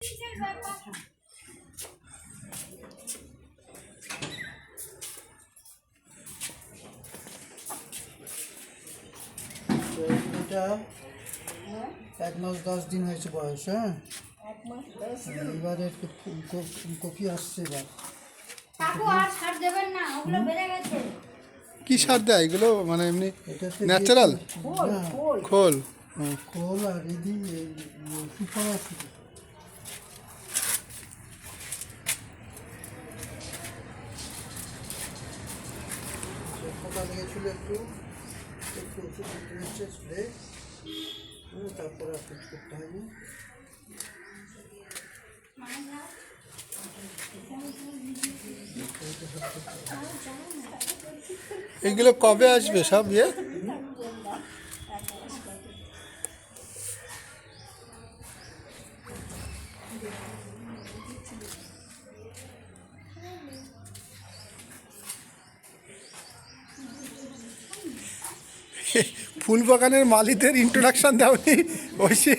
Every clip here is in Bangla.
এটা 1 মাস 10 দিন হয়েছে বয়স। হ্যাঁ, এবারে কপি আসছে এবার। কি সার দেয় এগুলো, মানে এমনি ন্যাচারাল খোল? খোল আর এদি সুপার আছে। পোকা লেগেছিল একটু ওষুধ দিতে স্প্রে, তারপরে আর কিছু করতে হয়নি। এগুলো কবে আসবে সব? ফুল বাগানের মালিদের ইন্ট্রোডাকশন দাওনি? ওই সে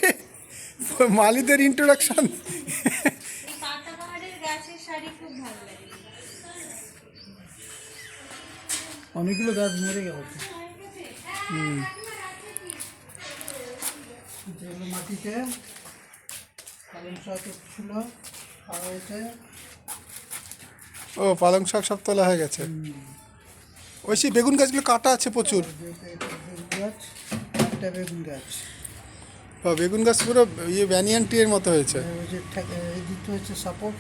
মালিদের ইন্ট্রোডাকশন। অনেকগুলো গাছ মরে গেল। যেগুলো মাটিতে পালং শাক ছিল খাওয়া হয়েছে। ও, পালং শাক সব তোলা হয়ে গেছে। ওই সেই বেগুন গাছগুলো কাটা আছে প্রচুর। বেগুন গাছ, বেগুন গাছ পুরো ইয়ে ব্যানিয়ান ট্রি এর মতো হয়েছে। দিতে হচ্ছে সাপোর্ট।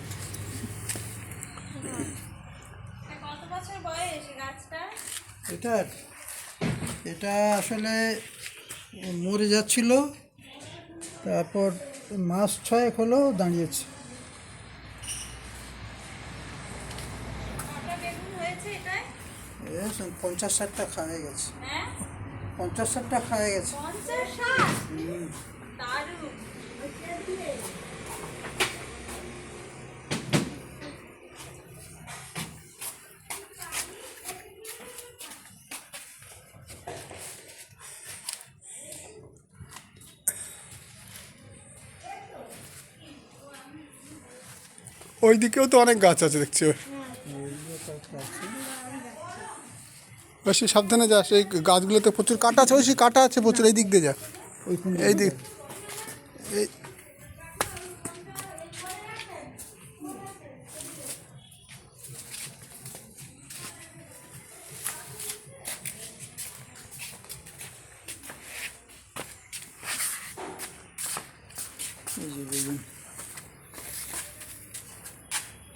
এটা আসলে মরে যাচ্ছিল, তারপর মাস 6 হলো দাঁড়িয়েছে। 50-60টা খাওয়া গেছে। 50-60টা খাওয়া গেছে। ওই দিকেও তো অনেক গাছ আছে দেখছি। বেশি সাবধানে যাস, এই গাছগুলোতে প্রচুর কাটা আছে। ওই কাটা আছে প্রচুর, এই দিক দিয়ে যা। এই দিক এই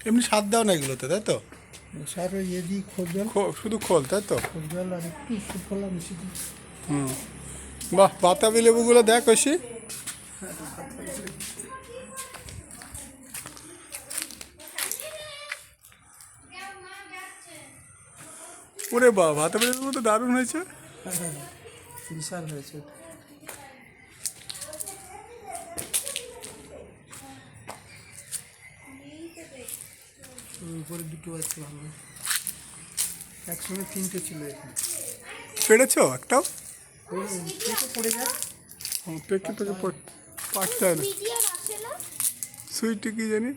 এমনি সার দাও না এগুলোতে, তাই তো? সার ওই দিই, খোল জল, শুধু খোল, তাই তো? খোল জল আর একটু সুফলা মিশিয়ে দিই। বাহ, বাতাবি লেবুগুলো দেখ ঐশী। ওরে বাহ, বাতাবি লেবু তো দারুণ হয়েছে। বিশাল হয়েছে। উপরে দুটো আছে ভালো, একসঙ্গে 3টে ছিল। এখানে পেড়েছ একটাও? পড়ে যায়, পেকে পেকে পাঠতে হয় না। সুইটি কি জানি।